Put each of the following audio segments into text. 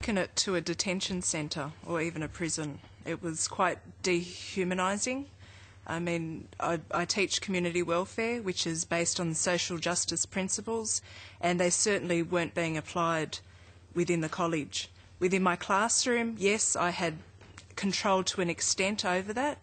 liken it to a detention centre or even a prison. It was quite dehumanising. I mean, I teach community welfare, which is based on social justice principles, and they certainly weren't being applied within the college. Within my classroom, yes, I had control to an extent over that,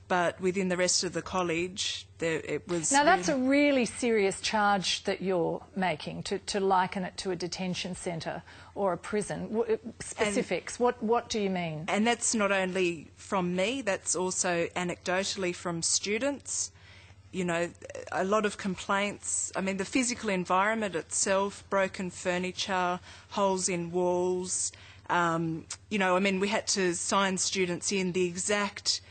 but within the rest of the college, it was... Now, that's a really serious charge that you're making, to liken it to a detention centre or a prison. Specifics, what do you mean? And that's not only from me, that's also anecdotally from students. You know, a lot of complaints. I mean, the physical environment itself, broken furniture, holes in walls. You know, I mean, we had to sign students in the exact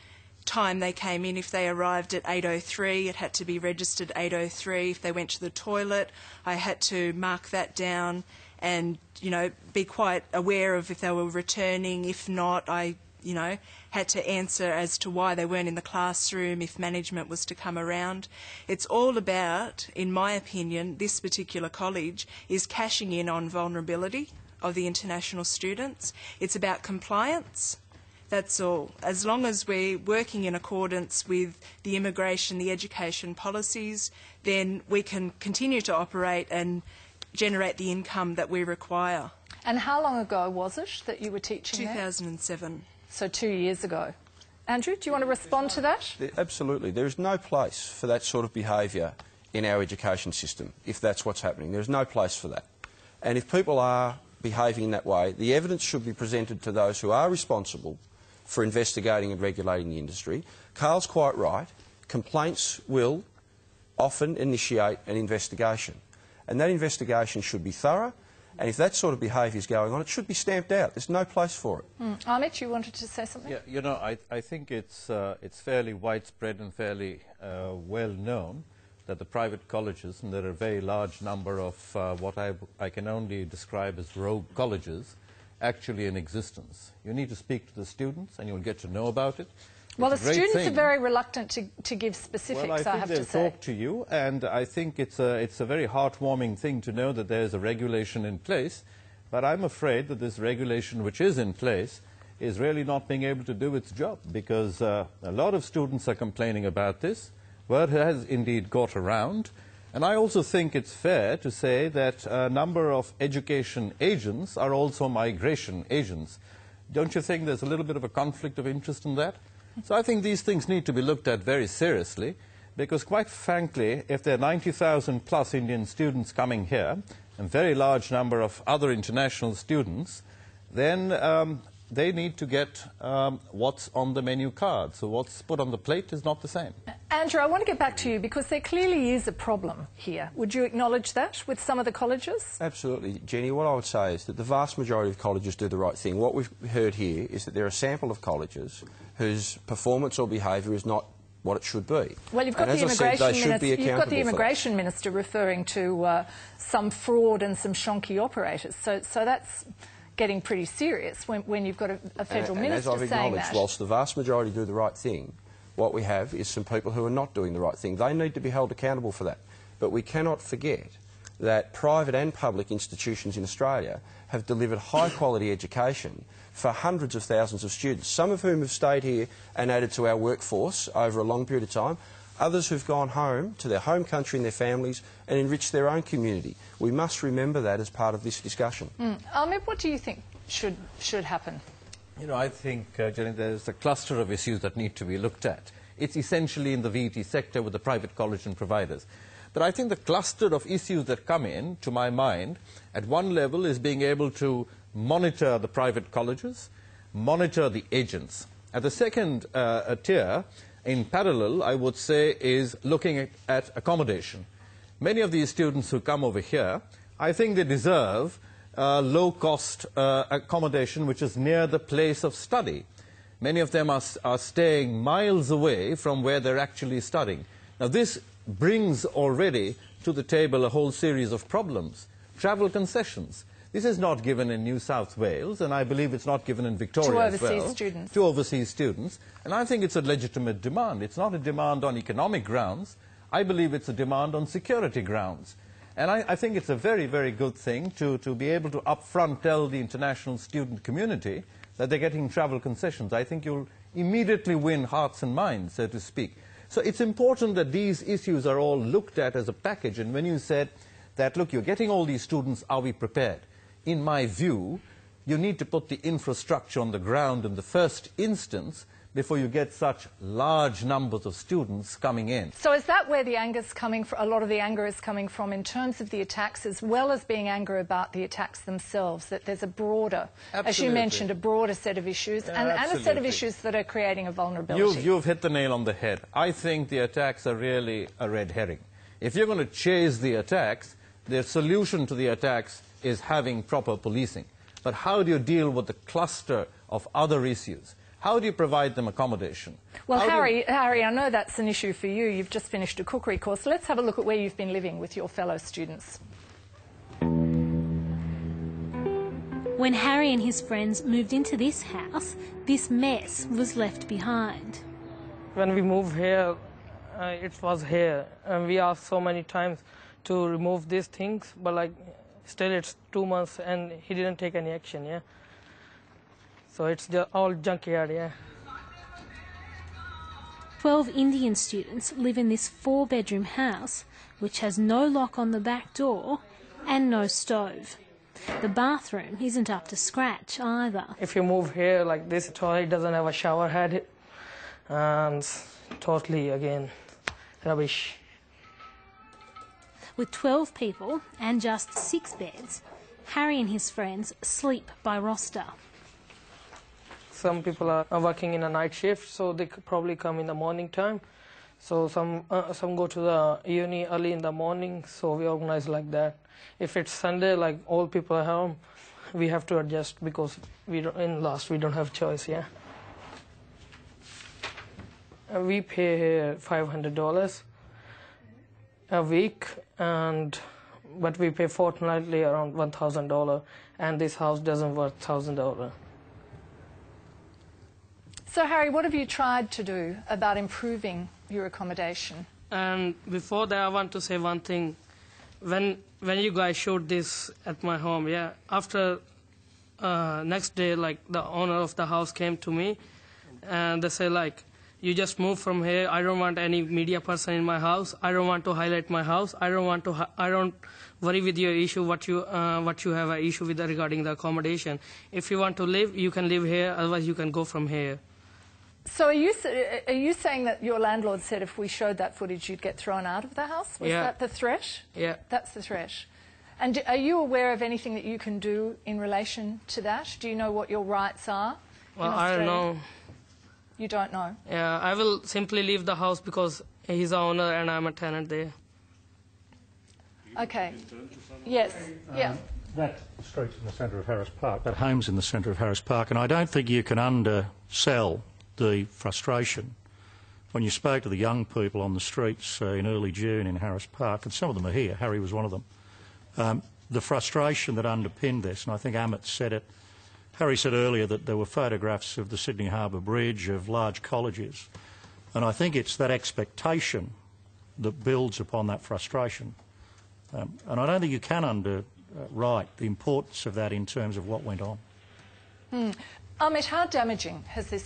time they came in. If they arrived at 8:03, it had to be registered 8:03. If they went to the toilet, I had to mark that down and, you know, be quite aware of if they were returning. If not, I, you know, had to answer as to why they weren't in the classroom, if management was to come around. It's all about, in my opinion, this particular college is cashing in on vulnerability of the international students. It's about compliance. That's all. As long as we're working in accordance with the immigration, the education policies, then we can continue to operate and generate the income that we require. And how long ago was it that you were teaching 2007. there? So 2 years ago. Andrew, do you want to respond to that? Absolutely. There is no place for that sort of behaviour in our education system, if that's what's happening. There's no place for that. And if people are behaving in that way, the evidence should be presented to those who are responsible for investigating and regulating the industry. Carl's quite right. Complaints will often initiate an investigation. And that investigation should be thorough. And if that sort of behaviour is going on, it should be stamped out. There's no place for it. Amit, you wanted to say something? Yeah, you know, I think it's fairly widespread and fairly well known that the private colleges, and there are a very large number of what I can only describe as rogue colleges, actually in existence. You need to speak to the students and you'll get to know about it. Well, the students are very reluctant to give specifics, well, I have think to say. they'll talk to you, and I think it's a very heartwarming thing to know that there's a regulation in place, but I'm afraid that this regulation which is in place is really not being able to do its job, because a lot of students are complaining about this. Word has indeed got around, and I also think it's fair to say that a number of education agents are also migration agents. Don't you think there's a little bit of a conflict of interest in that? So I think these things need to be looked at very seriously, because quite frankly, if there are 90,000 plus Indian students coming here, and a very large number of other international students, then they need to get what's on the menu card. So what's put on the plate is not the same. Andrew, I want to get back to you, because there clearly is a problem here. Would you acknowledge that with some of the colleges? Absolutely. Jenny, what I would say is that the vast majority of colleges do the right thing. What we've heard here is that there are a sample of colleges whose performance or behaviour is not what it should be. Well, you've got the immigration minister referring to some fraud and some shonky operators. So that's getting pretty serious when you've got a federal minister saying that. And as I've acknowledged, whilst the vast majority do the right thing, what we have is some people who are not doing the right thing. They need to be held accountable for that. But we cannot forget that private and public institutions in Australia have delivered high-quality education for hundreds of thousands of students, some of whom have stayed here and added to our workforce over a long period of time, others who've gone home to their home country and their families and enriched their own community. We must remember that as part of this discussion. Amit, what do you think should happen? You know, I think, Jenny, there's a cluster of issues that need to be looked at. It's essentially in the VET sector with the private college and providers. But I think the cluster of issues that come in, to my mind, at one level is being able to monitor the private colleges, monitor the agents. At the second tier, in parallel, I would say, is looking at accommodation. Many of these students who come over here, I think they deserve low-cost accommodation which is near the place of study. Many of them are staying miles away from where they're actually studying. Now, this brings already to the table a whole series of problems. Travel concessions. This is not given in New South Wales, and I believe it's not given in Victoria as well. To overseas students. To overseas students. And I think it's a legitimate demand. It's not a demand on economic grounds. I believe it's a demand on security grounds. And I think it's a very, very good thing to be able to upfront tell the international student community that they're getting travel concessions. I think you'll immediately win hearts and minds, so to speak. So it's important that these issues are all looked at as a package. And when you said that, look, you're getting all these students, are we prepared? In my view, you need to put the infrastructure on the ground in the first instance before you get such large numbers of students coming in. So is that where the anger's coming from? A lot of the anger is coming from in terms of the attacks, as well as being anger about the attacks themselves, that there's a broader, as you mentioned, a broader set of issues, and a set of issues that are creating a vulnerability. You've hit the nail on the head. I think the attacks are really a red herring. If you're going to chase the attacks, the solution to the attacks is having proper policing. But how do you deal with the cluster of other issues? How do you provide them accommodation? Well, Harry, I know that's an issue for you. You've just finished a cookery course. Let's have a look at where you've been living with your fellow students. When Harry and his friends moved into this house, this mess was left behind. When we moved here, it was here. And we asked so many times to remove these things, but still it's 2 months and he didn't take any action, yeah. So it's all junkyard, yeah. 12 Indian students live in this 4-bedroom house, which has no lock on the back door and no stove. The bathroom isn't up to scratch either. If you move here, like this toilet doesn't have a shower head, and totally, again, rubbish. With 12 people and just 6 beds, Harry and his friends sleep by roster. Some people are working in a night shift, so they could probably come in the morning time. So some go to the uni early in the morning, so we organize like that. If it's Sunday, like all people are home, we have to adjust because we don't have choice, yeah. We pay $500 a week, but we pay fortnightly around $1,000, and this house doesn't worth $1,000. So, Harry, what have you tried to do about improving your accommodation? And before that, I want to say one thing. When you guys showed this at my home, yeah, after next day, the owner of the house came to me, and they say, you just move from here. I don't want any media person in my house. I don't want to highlight my house. I don't worry with your issue, what you have an issue with regarding the accommodation. If you want to live, you can live here. Otherwise, you can go from here. So are you saying that your landlord said if we showed that footage you'd get thrown out of the house? Was that the threat? Yeah. That's the threat. And are you aware of anything that you can do in relation to that? Do you know what your rights are? Well, I don't know. You don't know? Yeah, I will simply leave the house because he's the owner and I'm a tenant there. Okay. Yes. Yeah. That street's in the centre of Harris Park. That home's in the centre of Harris Park, and I don't think you can undersell the frustration. When you spoke to the young people on the streets in early June in Harris Park, and some of them are here, Harry was one of them, the frustration that underpinned this, and I think Amit said it, Harry said earlier that there were photographs of the Sydney Harbour Bridge, of large colleges, and I think it's that expectation that builds upon that frustration. And I don't think you can underwrite the importance of that in terms of what went on. Amit, how damaging has this